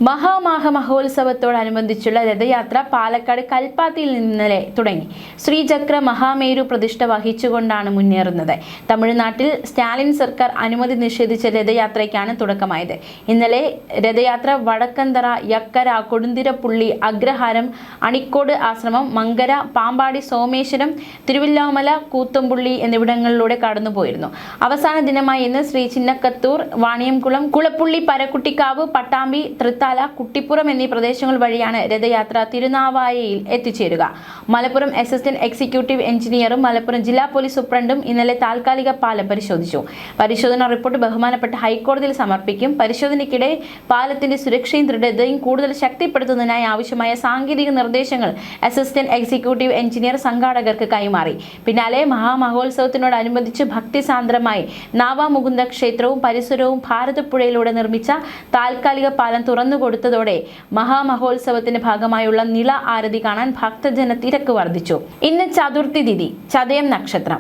മഹാമാഘ മഹോത്സവത്തോടനുബന്ധിച്ചുള്ള രഥയാത്ര പാലക്കാട് കൽപ്പാത്തിയിൽ ഇന്നലെ തുടങ്ങി. ശ്രീചക്ര മഹാമേരു പ്രതിഷ്ഠ വഹിച്ചുകൊണ്ടാണ് മുന്നേറുന്നത്. തമിഴ്നാട്ടിൽ സ്റ്റാലിൻ സർക്കാർ അനുമതി നിഷേധിച്ച രഥയാത്രയ്ക്കാണ് തുടക്കമായത്. ഇന്നലെ രഥയാത്ര വടക്കന്തറ, യക്കര, കൊടുന്തിരപ്പുള്ളി, അഗ്രഹാരം, അണിക്കോട് ആശ്രമം, മങ്കര, പാമ്പാടി സോമേശ്വരം, തിരുവില്ലാമല, കൂത്തമ്പുള്ളി എന്നിവിടങ്ങളിലൂടെ കടന്നുപോയിരുന്നു. അവസാന ദിനമായ ഇന്ന് ശ്രീ ചിന്നക്കത്തൂർ, വാണിയംകുളം, കുളപ്പുള്ളി, പരക്കുട്ടിക്കാവ്, പട്ടാമ്പി, തൃത്താല, കുട്ടിപ്പുറം എന്നീ പ്രദേശങ്ങൾ വഴിയാണ് രഥയാത്ര തിരുനാവായയിൽ എത്തിച്ചേരുക. മലപ്പുറം അസിസ്റ്റന്റ് എക്സിക്യൂട്ടീവ് എഞ്ചിനീയറും മലപ്പുറം ജില്ലാ പോലീസ് സൂപ്രണ്ടും ഇന്നലെ താൽക്കാലിക പാലം പരിശോധിച്ചു. പരിശോധനാ റിപ്പോർട്ട് ബഹുമാനപ്പെട്ട ഹൈക്കോടതിയിൽ സമർപ്പിക്കും. പരിശോധനയ്ക്കിടെ പാലത്തിന്റെ സുരക്ഷയും ദൃഢതയും കൂടുതൽ ശക്തിപ്പെടുത്തുന്നതിനായി ആവശ്യമായ സാങ്കേതിക നിർദ്ദേശങ്ങൾ അസിസ്റ്റന്റ് എക്സിക്യൂട്ടീവ് എഞ്ചിനീയർ സംഘാടകർക്ക് കൈമാറി. പിന്നാലെ മഹാമഹോത്സവത്തിനോടനുബന്ധിച്ച് ഭക്തിസാന്ദ്രമായി നാവാമുകുന്ദ ക്ഷേത്രവും പരിസരവും ഭാരതപ്പുഴയിലൂടെ നിർമ്മിച്ച താൽക്കാലിക പാലം തുറന്നുകൊടുത്തതോടെ മഹാമഹോത്സവത്തിന്റെ ഭാഗമായുള്ള നിള ആരതി കാണാൻ ഭക്തജന തിരക്ക് വർദ്ധിച്ചു. ഇന്ന് ചതുർത്ഥി തിഥി, ചതയം നക്ഷത്രം.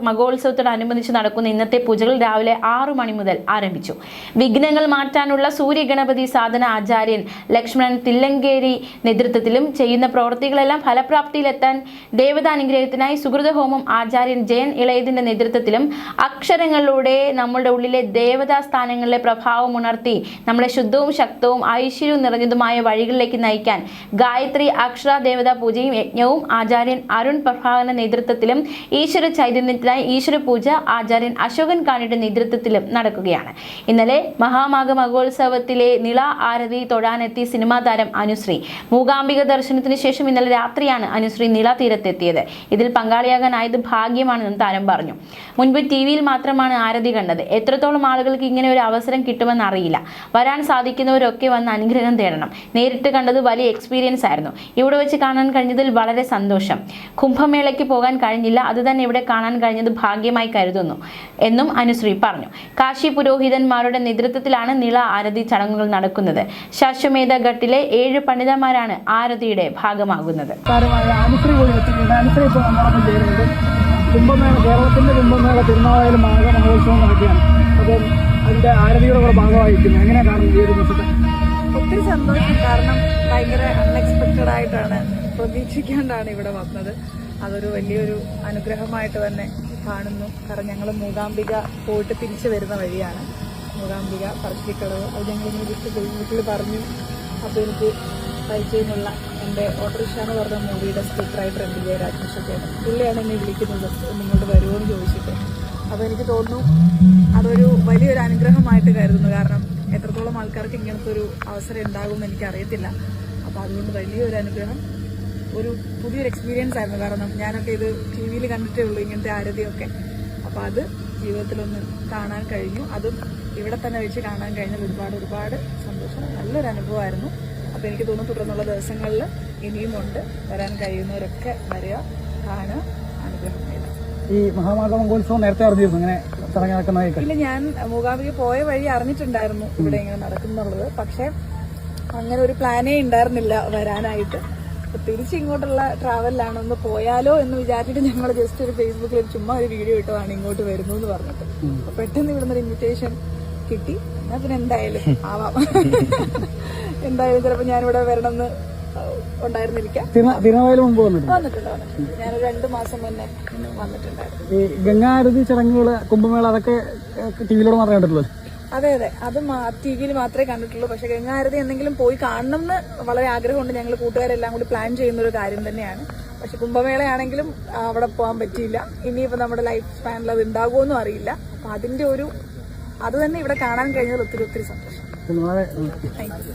മഹോത്സവത്തോടനുബന്ധിച്ച് നടക്കുന്ന ഇന്നത്തെ പൂജകൾ രാവിലെ 6 മണി മുതൽ ആരംഭിച്ചു. വിഘ്നങ്ങൾ മാറ്റാനുള്ള സൂര്യഗണപതി സാധന ആചാര്യൻ ലക്ഷ്മണൻ തില്ലങ്കേരി നേതൃത്വത്തിലും ചെയ്യുന്ന പ്രവൃത്തികളെല്ലാം ഫലപ്രാപ്തിയിലെത്താൻ ദേവതാനുഗ്രഹത്തിനായി സുഹൃതഹോമം ആചാര്യൻ ജയൻ ഇളയതിന്റെ നേതൃത്വത്തിലും അക്ഷരങ്ങളിലൂടെ നമ്മുടെ ഉള്ളിലെ ദേവതാ സ്ഥാനങ്ങളിലെ പ്രഭാവം ഉണർത്തി നമ്മളെ ശുദ്ധവും ശക്തവും ഐശ്വര്യവും നിറഞ്ഞതുമായ വഴികളിലേക്ക് നയിക്കാൻ ഗായത്രി അക്ഷര ദേവതാ പൂജയും യജ്ഞവും ആചാര്യൻ അരുൺ പ്രഭാകരന്റെ നേതൃത്വത്തിലും ഈശ്വര ചൈതന്യത്തിനായി ഈശ്വര പൂജ ആചാര്യൻ അശോകൻ കാണിയുടെ നേതൃത്വത്തിലും നടക്കുകയാണ്. ഇന്നലെ മഹാമാഘ മഹോത്സവത്തിലെ നിള ആരതി തൊഴാനെത്തി സിനിമാ താരം അനുശ്രീ. മൂകാംബിക ദർശനത്തിന് ശേഷം ഇന്നലെ രാത്രിയാണ് അനുശ്രീ നിള തീരത്തെത്തിയത്. ഇതിൽ പങ്കാളിയാകാനായത് ഭാഗ്യമാണെന്നും താരം പറഞ്ഞു. മുൻപ് ടിവിയിൽ മാത്രമാണ് ആരതി കണ്ടത്. എത്രത്തോളം ആളുകൾക്ക് ഇങ്ങനെ ഒരു അവസരം കിട്ടുമെന്ന് അറിയില്ല. വരാൻ സാധിക്കുന്നവരൊക്കെ വന്ന് അനുഗ്രഹം തേടണം. നേരിട്ട് കണ്ടത് വലിയ എക്സ്പീരിയൻസ് ആയിരുന്നു. ഇവിടെ വെച്ച് കാണാൻ കഴിഞ്ഞതിൽ വളരെ സന്തോഷം. കുംഭമേളയ്ക്ക് പോകാൻ കഴിഞ്ഞില്ല, അത് തന്നെ ഇവിടെ കാണാൻ കഴിഞ്ഞത് ഭാഗ്യമായി കരുതുന്നു എന്നും അനുശ്രീ പറഞ്ഞു. കാശി പുരോഹിതന്മാരുടെ നേതൃത്വത്തിലാണ് നിള ആരതി ചടങ്ങുകൾ നടക്കുന്നത്. ശാശ്വമേധ ഘട്ടിലെ 7 പണ്ഡിതന്മാരാണ് ആരതിയുടെ ഭാഗമാകുന്നത്. കുംഭമേള, കേരളത്തിന്റെ കുംഭമേള തിരുനാവായയിൽ മാഘ മഹോത്സവം നടക്കുകയാണ്. അപ്പം അതിന്റെ ആരതിയുടെ കൂടെ ഭാഗമായിരിക്കും. എങ്ങനെയാണ് കാണുന്നത് ഈ ഒരു ദിവസത്തെ? ഒത്തിരി സന്തോഷം. കാരണം ഭയങ്കര അൺഎക്സ്പെക്റ്റഡ് ആയിട്ടാണ്, പ്രതീക്ഷിക്കാണ്ടാണ് ഇവിടെ വന്നത്. അതൊരു വലിയൊരു അനുഗ്രഹമായിട്ട് തന്നെ കാണുന്നു. കാരണം ഞങ്ങൾ മൂകാംബിക പോയിട്ട് തിരിച്ചു വരുന്ന വഴിയാണ്. മൂകാംബിക പറശ്ശിക്കടവ്, അത് ഞങ്ങളിങ്ങനെ വീട്ടിൽ പറഞ്ഞു. അപ്പോൾ എനിക്ക് പരിചയമുള്ള എൻ്റെ ഓട്ടോറിക്ഷ എന്ന് പറഞ്ഞ മൂവിയുടെ സ്ക്രിപ്റ്റ് റൈറ്റർ MBJ രാജേഷൊക്കെയാണ്. പുള്ളിയാണ് എന്നെ വിളിക്കുന്നത്, നിങ്ങോട്ട് വരുമോ എന്ന് ചോദിച്ചിട്ട്. അപ്പോൾ എനിക്ക് തോന്നുന്നു അതൊരു വലിയൊരു അനുഗ്രഹമായിട്ട് കരുതുന്നു. കാരണം എത്രത്തോളം ആൾക്കാർക്ക് ഇങ്ങനത്തെ ഒരു അവസരം ഉണ്ടാകുമെന്ന് എനിക്കറിയത്തില്ല. അപ്പോൾ അതുകൊണ്ട് വലിയൊരു അനുഗ്രഹം, ഒരു പുതിയൊരു എക്സ്പീരിയൻസ് ആയിരുന്നു. കാരണം ഞാനൊക്കെ ഇത് ടിവിയിൽ കണ്ടിട്ടേ ഉള്ളൂ ഇങ്ങനത്തെ ആരതിയൊക്കെ. അപ്പോൾ അത് ജീവിതത്തിലൊന്ന് കാണാൻ കഴിഞ്ഞു. അതും ഇവിടെ തന്നെ വെച്ച് കാണാൻ കഴിഞ്ഞാൽ ഒരുപാട് സന്തോഷം. നല്ലൊരു അനുഭവമായിരുന്നു. അപ്പോൾ എനിക്ക് തോന്നുന്നു തുടർന്നുള്ള ദിവസങ്ങളിൽ ഇനിയുമുണ്ട്. വരാൻ കഴിയുന്നവരൊക്കെ വരിക, കാണുക, അനുഗ്രഹം നേടുക. ഈ മഹാമാഘ മഹോത്സവം നേരത്തെ അറിഞ്ഞിരുന്നു ഇങ്ങനെ ചടങ്ങ് നടക്കുന്നതായിട്ട്? ഇല്ല, ഞാൻ മൂകാംബിക പോയ വഴി അറിഞ്ഞിട്ടുണ്ടായിരുന്നു ഇവിടെ ഇങ്ങനെ നടക്കുന്നുള്ളത്. പക്ഷെ അങ്ങനെ ഒരു പ്ലാനേ ഉണ്ടായിരുന്നില്ല വരാനായിട്ട്. അപ്പൊ തിരിച്ചിങ്ങോട്ടുള്ള ട്രാവലിലാണ്, ഒന്ന് പോയാലോ എന്ന് വിചാരിച്ചിട്ട് ഞങ്ങൾ ജസ്റ്റ് ഒരു ഫേസ്ബുക്കിൽ ചുമ്മാ ഒരു വീഡിയോ ഇട്ടതാണ് ഇങ്ങോട്ട് വരുന്നു എന്ന് പറഞ്ഞിട്ട്. അപ്പൊ പെട്ടെന്ന് ഇവിടുന്ന് ഒരു ഇൻവിറ്റേഷൻ കിട്ടി. എന്നാൽ പിന്നെ എന്തായാലും ആവാം. എന്തായാലും ചിലപ്പോൾ ഞാനിവിടെ വരണമെന്ന് ഉണ്ടായിരുന്നിരിക്കാം. വന്നിട്ടുണ്ട്. ഞാനൊരു 2 മാസം മുന്നേ വന്നിട്ടുണ്ടായിരുന്നു. ഈ ഗംഗാരതി ചടങ്ങുകൾ, കുംഭമേള, അതൊക്കെ ടിവിയിലൂടെ മാത്രമേ കണ്ടിട്ടുള്ളൂ? അതെ, അതും ടിവിയിൽ മാത്രമേ കണ്ടിട്ടുള്ളൂ. പക്ഷെ ഗംഗാരതി എന്തെങ്കിലും പോയി കാണണം എന്ന് വളരെ ആഗ്രഹമുണ്ട്. ഞങ്ങൾ കൂട്ടുകാരെല്ലാം കൂടി പ്ലാൻ ചെയ്യുന്ന ഒരു കാര്യം തന്നെയാണ്. പക്ഷെ കുംഭമേളയാണെങ്കിലും അവിടെ പോകാൻ പറ്റിയില്ല. ഇനിയിപ്പോൾ നമ്മുടെ ലൈഫ് സ്പാനിൽ അത് ഉണ്ടാകുമോന്നും അറിയില്ല. അപ്പൊ അതിന്റെ അത് തന്നെ ഇവിടെ കാണാൻ കഴിഞ്ഞാൽ ഒത്തിരി സന്തോഷം. Thank you.